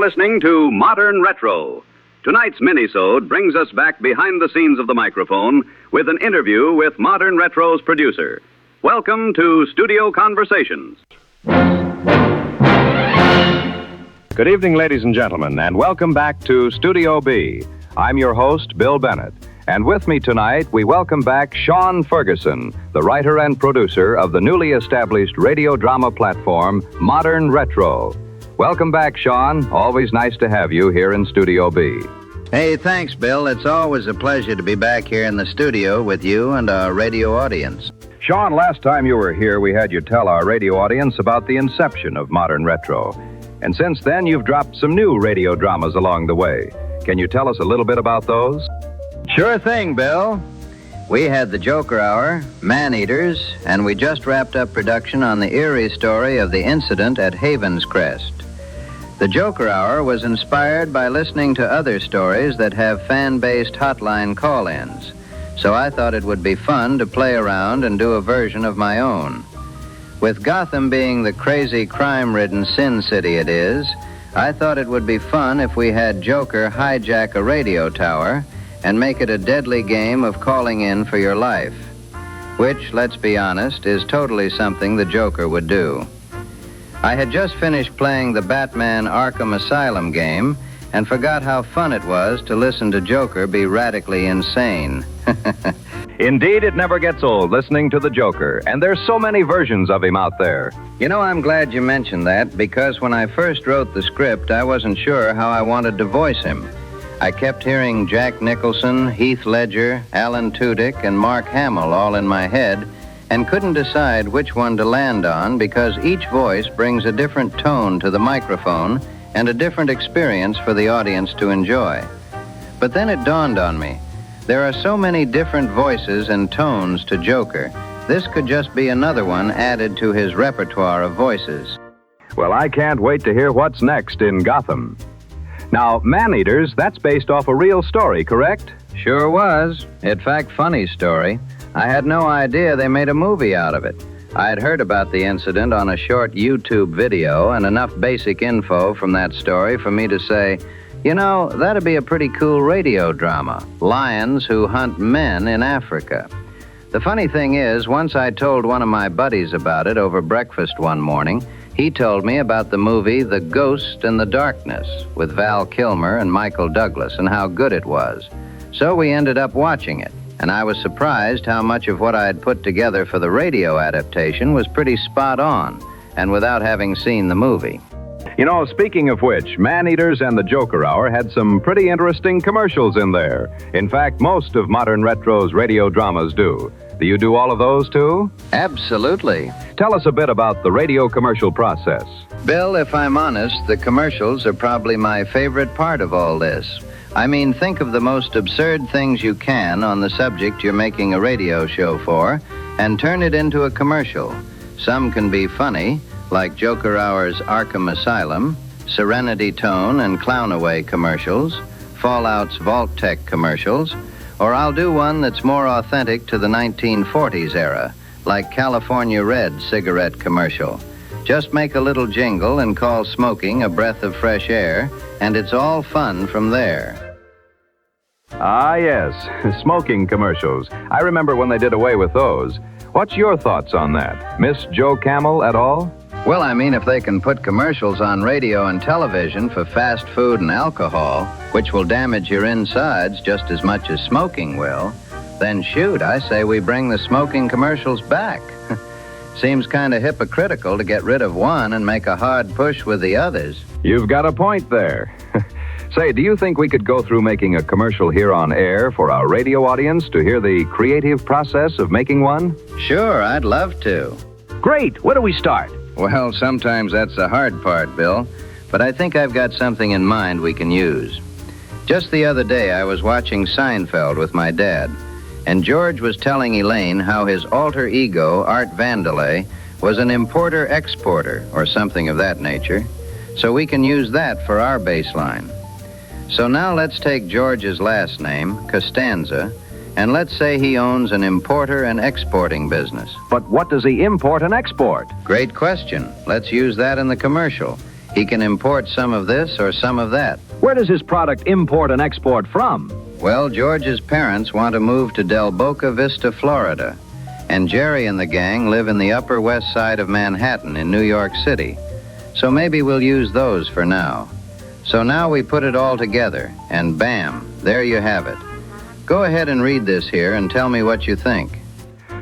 listening to Modern Retro. Tonight's minisode brings us back behind the scenes of the microphone with an interview with Modern Retro's producer. Welcome to Studio Conversations. Good evening, ladies and gentlemen, and welcome back to Studio B. I'm your host, Bill Bennett. And with me tonight, we welcome back Sean Fergusson, the writer and producer of the newly established radio drama platform, Modern Retro. Welcome back, Sean. Always nice to have you here in Studio B. Hey, thanks, Bill. It's always a pleasure to be back here in the studio with you and our radio audience. Sean, last time you were here, we had you tell our radio audience about the inception of Modern Retro. And since then, you've dropped some new radio dramas along the way. Can you tell us a little bit about those? Sure thing, Bill. We had the Joker Hour, Man-Eaters, and we just wrapped up production on the eerie story of the incident at Haven's Crest. The Joker Hour was inspired by listening to other stories that have fan-based hotline call-ins, so I thought it would be fun to play around and do a version of my own. With Gotham being the crazy, crime-ridden sin city it is, I thought it would be fun if we had Joker hijack a radio tower and make it a deadly game of calling in for your life, which, let's be honest, is totally something the Joker would do. I had just finished playing the Batman Arkham Asylum game and forgot how fun it was to listen to Joker be radically insane. Indeed, it never gets old listening to the Joker, and there's so many versions of him out there. You know, I'm glad you mentioned that, because when I first wrote the script, I wasn't sure how I wanted to voice him. I kept hearing Jack Nicholson, Heath Ledger, Alan Tudyk, and Mark Hamill all in my head, and couldn't decide which one to land on because each voice brings a different tone to the microphone and a different experience for the audience to enjoy. But then it dawned on me, there are so many different voices and tones to Joker. This could just be another one added to his repertoire of voices. Well, I can't wait to hear what's next in Gotham. Now, Man-Eaters, that's based off a real story, correct? Sure was. In fact, funny story. I had no idea they made a movie out of it. I had heard about the incident on a short YouTube video and enough basic info from that story for me to say, you know, that'd be a pretty cool radio drama. Lions who hunt men in Africa. The funny thing is, once I told one of my buddies about it over breakfast one morning, he told me about the movie The Ghost and the Darkness with Val Kilmer and Michael Douglas and how good it was. So we ended up watching it, and I was surprised how much of what I had put together for the radio adaptation was pretty spot on, and without having seen the movie. You know, speaking of which, Man-Eaters and the Joker Hour had some pretty interesting commercials in there. In fact, most of Modern Retro's radio dramas do. Do you do all of those, too? Absolutely. Tell us a bit about the radio commercial process. Bill, if I'm honest, the commercials are probably my favorite part of all this. I mean, think of the most absurd things you can on the subject you're making a radio show for, and turn it into a commercial. Some can be funny, like Joker Hour's Arkham Asylum, Serenity Tone and Clownaway commercials, Fallout's Vault Tech commercials, or I'll do one that's more authentic to the 1940s era, like California Red cigarette commercial. Just make a little jingle and call smoking a breath of fresh air, and it's all fun from there. Ah, yes, smoking commercials. I remember when they did away with those. What's your thoughts on that? Miss Joe Camel at all? Well, I mean, if they can put commercials on radio and television for fast food and alcohol, which will damage your insides just as much as smoking will, then shoot, I say we bring the smoking commercials back. Seems kind of hypocritical to get rid of one and make a hard push with the others. You've got a point there. Say, do you think we could go through making a commercial here on air for our radio audience to hear the creative process of making one? Sure, I'd love to. Great. Where do we start? Well, sometimes that's the hard part, Bill, but I think I've got something in mind we can use. Just the other day, I was watching Seinfeld with my dad, and George was telling Elaine how his alter ego, Art Vandelay, was an importer-exporter, or something of that nature, so we can use that for our baseline. So now let's take George's last name, Costanza, and let's say he owns an importer and exporting business. But what does he import and export? Great question. Let's use that in the commercial. He can import some of this or some of that. Where does his product import and export from? Well, George's parents want to move to Del Boca Vista, Florida. And Jerry and the gang live in the Upper West Side of Manhattan in New York City. So maybe we'll use those for now. So now we put it all together, and bam, there you have it. Go ahead and read this here and tell me what you think.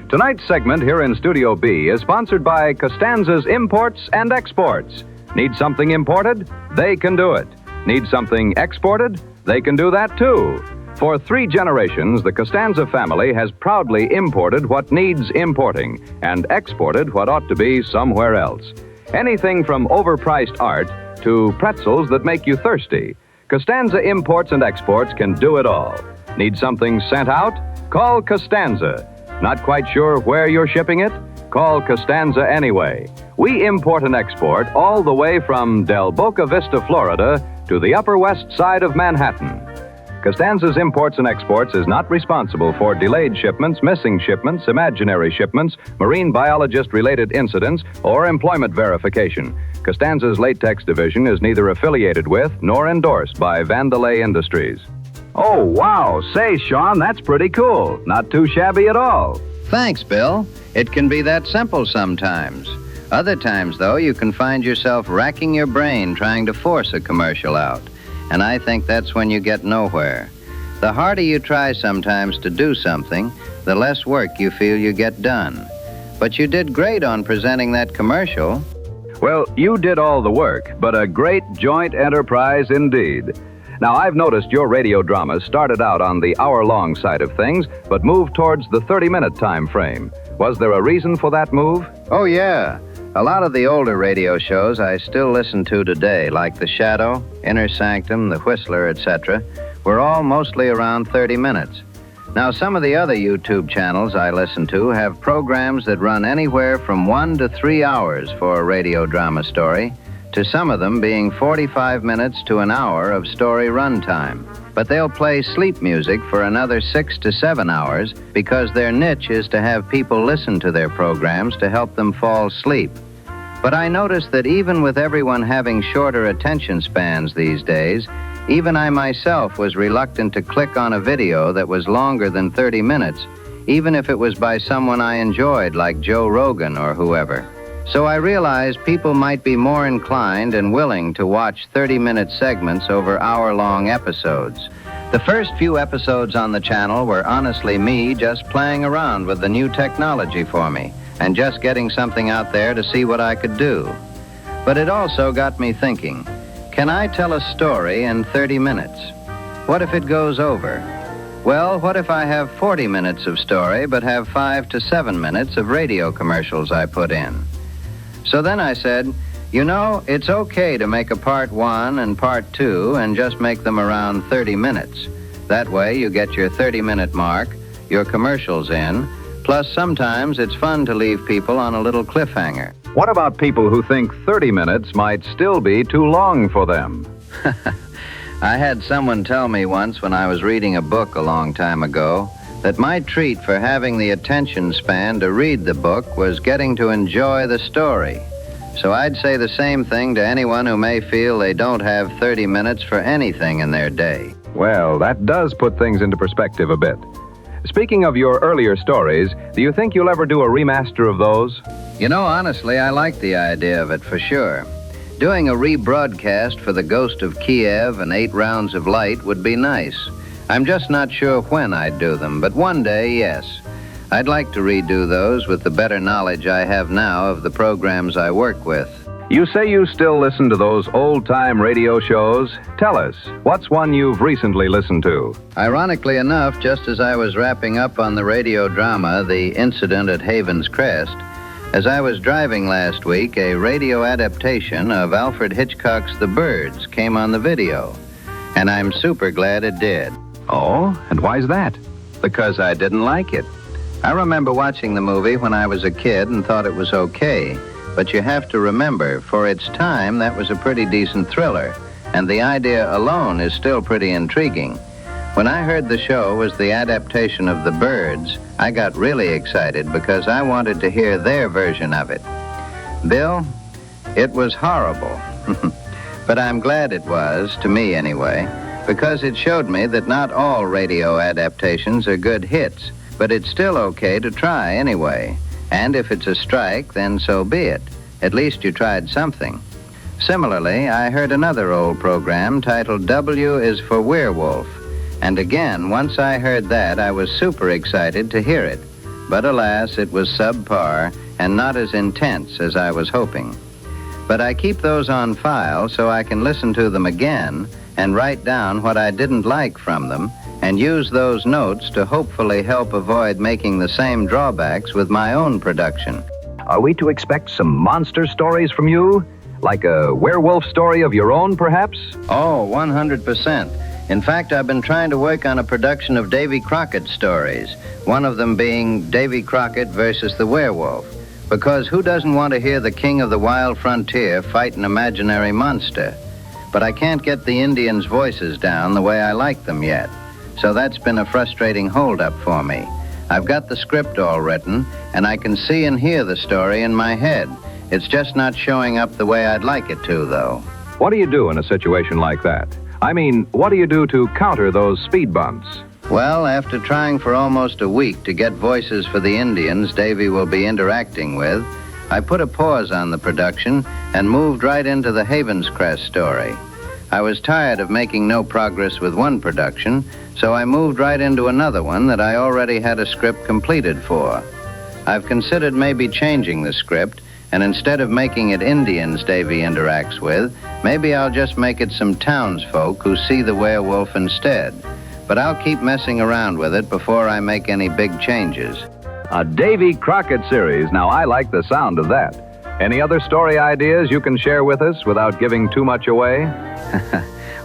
Tonight's segment here in Studio B is sponsored by Costanza's Imports and Exports. Need something imported? They can do it. Need something exported? They can do that too. For 3 generations, the Costanza family has proudly imported what needs importing and exported what ought to be somewhere else. Anything from overpriced art to pretzels that make you thirsty. Costanza Imports and Exports can do it all. Need something sent out? Call Costanza. Not quite sure where you're shipping it? Call Costanza anyway. We import and export all the way from Del Boca Vista, Florida, to the Upper West Side of Manhattan. Costanza's Imports and Exports is not responsible for delayed shipments, missing shipments, imaginary shipments, marine biologist-related incidents, or employment verification. Costanza's Latex division is neither affiliated with nor endorsed by Vandelay Industries. Oh, wow. Say, Sean, that's pretty cool. Not too shabby at all. Thanks, Bill. It can be that simple sometimes. Other times, though, you can find yourself racking your brain trying to force a commercial out. And I think that's when you get nowhere. The harder you try sometimes to do something, the less work you feel you get done. But you did great on presenting that commercial. Well, you did all the work, but a great joint enterprise indeed. Now, I've noticed your radio dramas started out on the hour-long side of things, but moved towards the 30-minute time frame. Was there a reason for that move? Oh, yeah. A lot of the older radio shows I still listen to today, like The Shadow, Inner Sanctum, The Whistler, etc., were all mostly around 30 minutes. Now, some of the other YouTube channels I listen to have programs that run anywhere from 1 to 3 hours for a radio drama story, to some of them being 45 minutes to an hour of story runtime. But they'll play sleep music for another 6 to 7 hours because their niche is to have people listen to their programs to help them fall asleep. But I noticed that even with everyone having shorter attention spans these days, even I myself was reluctant to click on a video that was longer than 30 minutes, even if it was by someone I enjoyed like Joe Rogan or whoever. So I realized people might be more inclined and willing to watch 30-minute segments over hour-long episodes. The first few episodes on the channel were honestly me just playing around with the new technology for me and just getting something out there to see what I could do. But it also got me thinking, can I tell a story in 30 minutes? What if it goes over? Well, what if I have 40 minutes of story but have 5 to 7 minutes of radio commercials I put in? So then I said, you know, it's okay to make a part 1 and part 2 and just make them around 30 minutes. That way you get your 30-minute mark, your commercials in, plus sometimes it's fun to leave people on a little cliffhanger. What about people who think 30 minutes might still be too long for them? I had someone tell me once when I was reading a book a long time ago that my treat for having the attention span to read the book was getting to enjoy the story. So I'd say the same thing to anyone who may feel they don't have 30 minutes for anything in their day. Well, that does put things into perspective a bit. Speaking of your earlier stories, do you think you'll ever do a remaster of those? You know, honestly, I like the idea of it for sure. Doing a rebroadcast for The Ghost of Kiev and 8 Rounds of Light would be nice. I'm just not sure when I'd do them, but one day, yes. I'd like to redo those with the better knowledge I have now of the programs I work with. You say you still listen to those old-time radio shows. Tell us, what's one you've recently listened to? Ironically enough, just as I was wrapping up on the radio drama, The Incident at Haven's Crest, as I was driving last week, a radio adaptation of Alfred Hitchcock's The Birds came on the video, and I'm super glad it did. Oh, and why's that? Because I didn't like it. I remember watching the movie when I was a kid and thought it was okay, but you have to remember, for its time, that was a pretty decent thriller, and the idea alone is still pretty intriguing. When I heard the show was the adaptation of The Birds, I got really excited because I wanted to hear their version of it. Bill, it was horrible. But I'm glad it was, to me anyway, because it showed me that not all radio adaptations are good hits, but it's still okay to try anyway. And if it's a strike, then so be it. At least you tried something. Similarly, I heard another old program titled W is for Werewolf. And again, once I heard that, I was super excited to hear it. But alas, it was subpar and not as intense as I was hoping. But I keep those on file so I can listen to them again and write down what I didn't like from them and use those notes to hopefully help avoid making the same drawbacks with my own production. Are we to expect some monster stories from you? Like a werewolf story of your own, perhaps? Oh, 100%. In fact, I've been trying to work on a production of Davy Crockett stories, one of them being Davy Crockett versus the werewolf. Because who doesn't want to hear the king of the wild frontier fight an imaginary monster? But I can't get the Indians' voices down the way I like them yet. So that's been a frustrating holdup for me. I've got the script all written, and I can see and hear the story in my head. It's just not showing up the way I'd like it to, though. What do you do in a situation like that? I mean, what do you do to counter those speed bumps? Well, after trying for almost a week to get voices for the Indians Davy will be interacting with, I put a pause on the production and moved right into the Havens Crest story. I was tired of making no progress with one production, so I moved right into another one that I already had a script completed for. I've considered maybe changing the script, and instead of making it Indians Davy interacts with, maybe I'll just make it some townsfolk who see the werewolf instead. But I'll keep messing around with it before I make any big changes. A Davy Crockett series. Now, I like the sound of that. Any other story ideas you can share with us without giving too much away?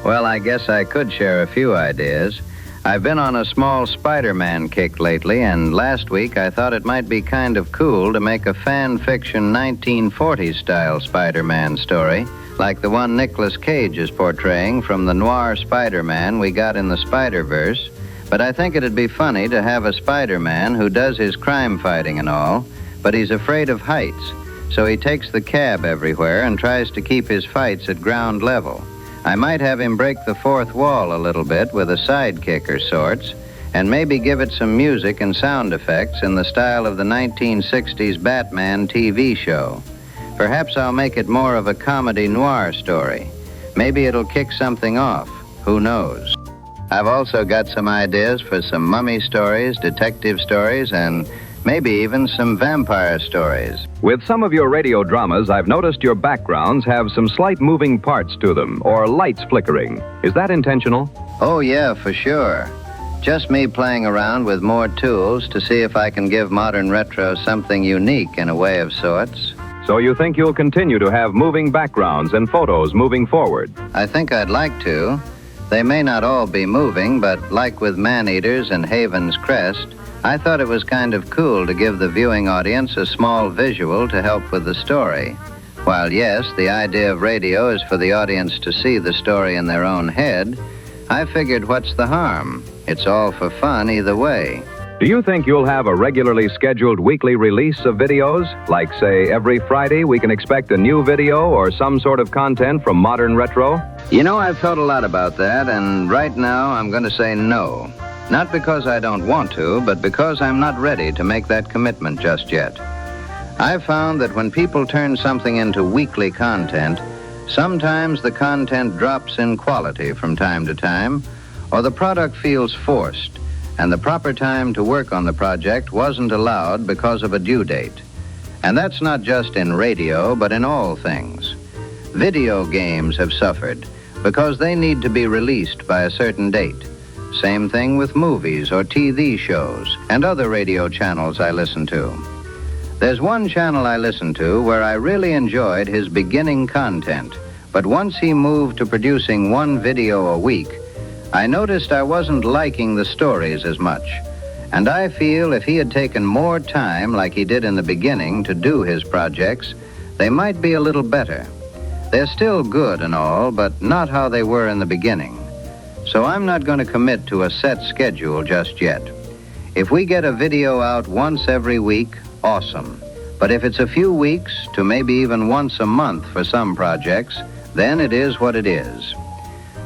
Well, I guess I could share a few ideas. I've been on a small Spider-Man kick lately, and last week I thought it might be kind of cool to make a fan fiction 1940s-style Spider-Man story, like the one Nicolas Cage is portraying from the noir Spider-Man we got in the Spider-Verse. But I think it'd be funny to have a Spider-Man who does his crime fighting and all, but he's afraid of heights, so he takes the cab everywhere and tries to keep his fights at ground level. I might have him break the fourth wall a little bit with a sidekick or sorts, and maybe give it some music and sound effects in the style of the 1960s Batman TV show. Perhaps I'll make it more of a comedy noir story. Maybe it'll kick something off. Who knows? I've also got some ideas for some mummy stories, detective stories, and maybe even some vampire stories. With some of your radio dramas, I've noticed your backgrounds have some slight moving parts to them, or lights flickering. Is that intentional? Oh, yeah, for sure. Just me playing around with more tools to see if I can give Modern Retro something unique in a way of sorts. So you think you'll continue to have moving backgrounds and photos moving forward? I think I'd like to. They may not all be moving, but like with Man-Eaters and Havens Crest, I thought it was kind of cool to give the viewing audience a small visual to help with the story. While yes, the idea of radio is for the audience to see the story in their own head, I figured what's the harm? It's all for fun either way. Do you think you'll have a regularly scheduled weekly release of videos? Like, say, every Friday we can expect a new video or some sort of content from Modern Retro? You know, I've thought a lot about that, and right now I'm going to say no. Not because I don't want to, but because I'm not ready to make that commitment just yet. I've found that when people turn something into weekly content, sometimes the content drops in quality from time to time, or the product feels forced, and the proper time to work on the project wasn't allowed because of a due date. And that's not just in radio, but in all things. Video games have suffered because they need to be released by a certain date. Same thing with movies or TV shows and other radio channels I listen to. There's one channel I listen to where I really enjoyed his beginning content, but once he moved to producing one video a week, I noticed I wasn't liking the stories as much, and I feel if he had taken more time like he did in the beginning to do his projects, they might be a little better. They're still good and all, but not how they were in the beginning. So I'm not going to commit to a set schedule just yet. If we get a video out once every week, awesome. But if it's a few weeks to maybe even once a month for some projects, then it is what it is.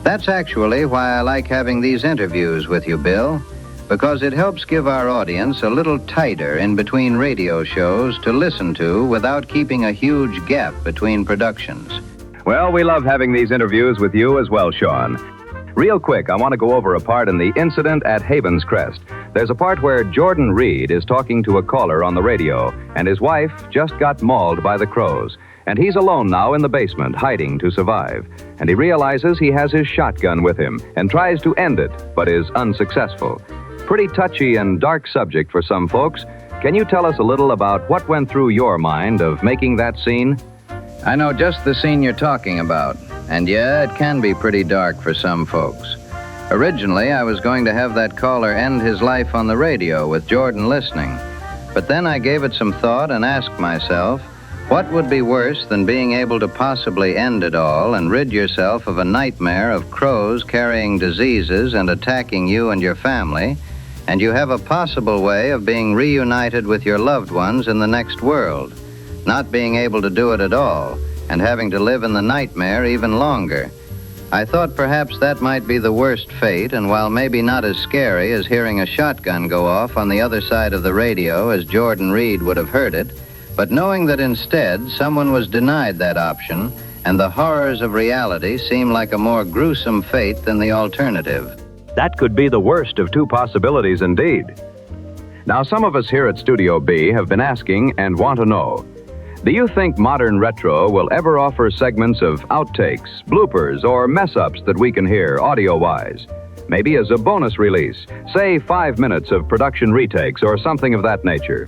That's actually why I like having these interviews with you, Bill, because it helps give our audience a little tighter in between radio shows to listen to without keeping a huge gap between productions. Well, we love having these interviews with you as well, Sean. Real quick, I want to go over a part in the incident at Haven's Crest. There's a part where Jordan Reed is talking to a caller on the radio, and his wife just got mauled by the crows. And he's alone now in the basement, hiding to survive. And he realizes he has his shotgun with him and tries to end it, but is unsuccessful. Pretty touchy and dark subject for some folks. Can you tell us a little about what went through your mind of making that scene? I know just the scene you're talking about. And yeah, it can be pretty dark for some folks. Originally, I was going to have that caller end his life on the radio with Jordan listening. But then I gave it some thought and asked myself, what would be worse than being able to possibly end it all and rid yourself of a nightmare of crows carrying diseases and attacking you and your family, and you have a possible way of being reunited with your loved ones in the next world, not being able to do it at all, and having to live in the nightmare even longer. I thought perhaps that might be the worst fate, and while maybe not as scary as hearing a shotgun go off on the other side of the radio as Jordan Reed would have heard it, but knowing that instead someone was denied that option, and the horrors of reality seem like a more gruesome fate than the alternative. That could be the worst of two possibilities indeed. Now, some of us here at Studio B have been asking and want to know, do you think Modern Retro will ever offer segments of outtakes, bloopers, or mess-ups that we can hear audio-wise? Maybe as a bonus release, say 5 minutes of production retakes or something of that nature.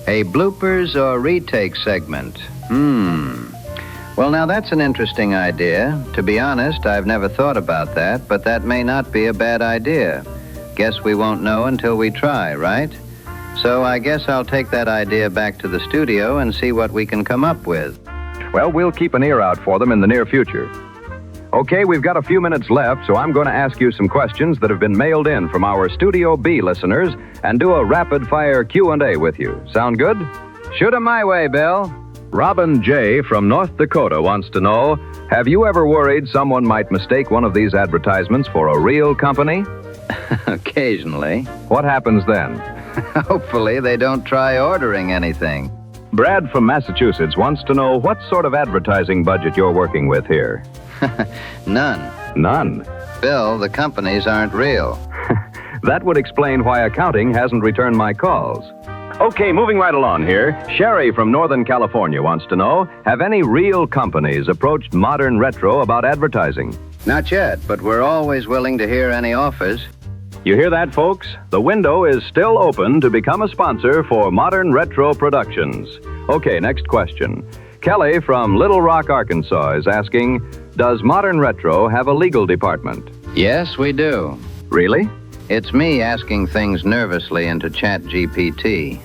A bloopers or retake segment? Well, now that's an interesting idea. To be honest, I've never thought about that, but that may not be a bad idea. Guess we won't know until we try, right? So I guess I'll take that idea back to the studio and see what we can come up with. Well, we'll keep an ear out for them in the near future. Okay, we've got a few minutes left, so I'm going to ask you some questions that have been mailed in from our Studio B listeners and do a rapid-fire Q&A with you. Sound good? Shoot 'em my way, Bill. Robin J. from North Dakota wants to know, have you ever worried someone might mistake one of these advertisements for a real company? Occasionally. What happens then? Hopefully they don't try ordering anything. Brad from Massachusetts wants to know what sort of advertising budget you're working with here. None. None? Bill, the companies aren't real. That would explain why accounting hasn't returned my calls. Okay, moving right along here. Sherry from Northern California wants to know, have any real companies approached Modern Retro about advertising? Not yet, but we're always willing to hear any offers. You hear that, folks? The window is still open to become a sponsor for Modern Retro Productions. Okay, next question. Kelly from Little Rock, Arkansas is asking, does Modern Retro have a legal department? Yes, we do. Really? It's me asking things nervously into ChatGPT.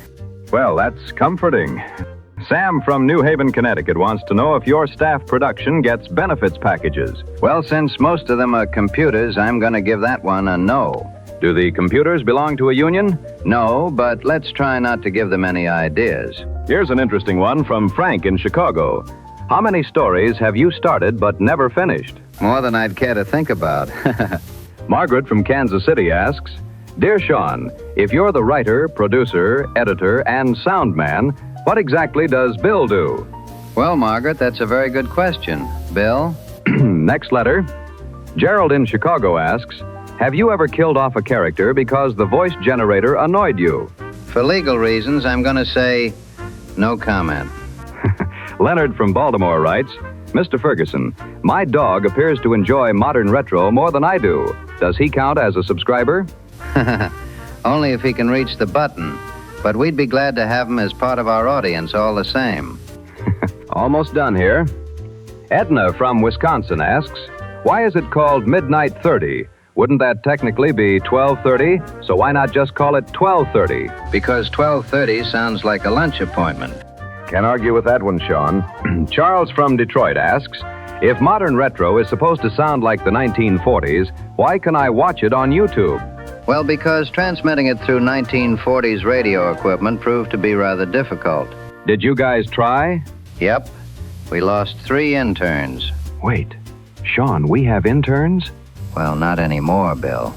Well, that's comforting. Sam from New Haven, Connecticut wants to know if your staff production gets benefits packages. Well, since most of them are computers, I'm going to give that one a no. Do the computers belong to a union? No, but let's try not to give them any ideas. Here's an interesting one from Frank in Chicago. How many stories have you started but never finished? More than I'd care to think about. Margaret from Kansas City asks, Dear Sean, if you're the writer, producer, editor, and sound man, what exactly does Bill do? Well, Margaret, that's a very good question. Bill? Next letter. Gerald in Chicago asks, have you ever killed off a character because the voice generator annoyed you? For legal reasons, I'm going to say no comment. Leonard from Baltimore writes, Mr. Fergusson, my dog appears to enjoy Modern Retro more than I do. Does he count as a subscriber? Only if he can reach the button. But we'd be glad to have him as part of our audience all the same. Almost done here. Edna from Wisconsin asks, why is it called Midnight 30? Wouldn't that technically be 12:30? So why not just call it 12:30? Because 12:30 sounds like a lunch appointment. Can't argue with that one, Sean. Charles from Detroit asks, if Modern Retro is supposed to sound like the 1940s, why can I watch it on YouTube? Well, because transmitting it through 1940s radio equipment proved to be rather difficult. Did you guys try? Yep. We lost 3 interns. Wait, Sean, we have interns? Well, not anymore, Bill.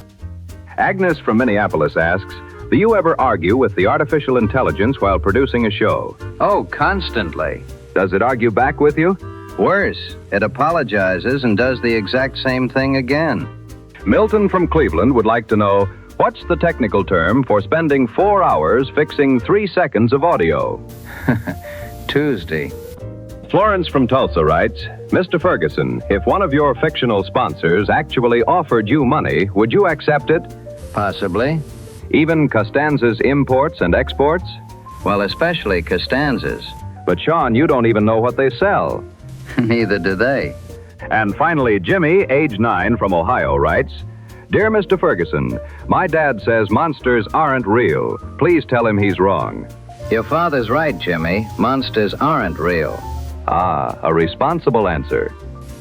Agnes from Minneapolis asks, do you ever argue with the artificial intelligence while producing a show? Oh, constantly. Does it argue back with you? Worse, it apologizes and does the exact same thing again. Milton from Cleveland would like to know, what's the technical term for spending 4 hours fixing 3 seconds of audio? Tuesday. Florence from Tulsa writes, Mr. Fergusson, if one of your fictional sponsors actually offered you money, would you accept it? Possibly. Even Costanza's imports and exports? Well, especially Costanza's. But Sean, you don't even know what they sell. Neither do they. And finally, Jimmy, age 9, from Ohio, writes, Dear Mr. Fergusson, my dad says monsters aren't real. Please tell him he's wrong. Your father's right, Jimmy. Monsters aren't real. Ah, a responsible answer.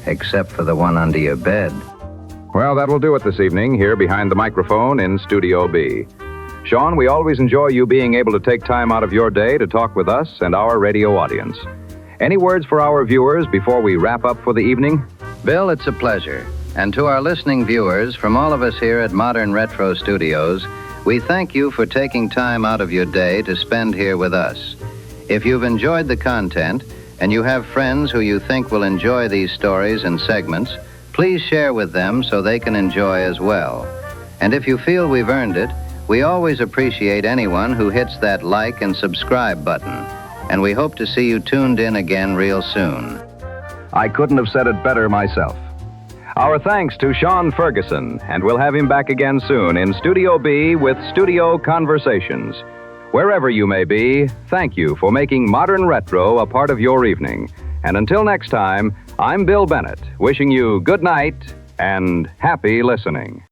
Except for the one under your bed. Well, that'll do it this evening here behind the microphone in Studio B. Sean, we always enjoy you being able to take time out of your day to talk with us and our radio audience. Any words for our viewers before we wrap up for the evening? Bill, it's a pleasure. And to our listening viewers, from all of us here at Modern Retro Studios, we thank you for taking time out of your day to spend here with us. If you've enjoyed the content, and you have friends who you think will enjoy these stories and segments, please share with them so they can enjoy as well. And if you feel we've earned it, we always appreciate anyone who hits that like and subscribe button. And we hope to see you tuned in again real soon. I couldn't have said it better myself. Our thanks to Sean Fergusson, and we'll have him back again soon in Studio B with Studio Conversations. Wherever you may be, thank you for making Modern Retro a part of your evening. And until next time, I'm Bill Bennett, wishing you good night and happy listening.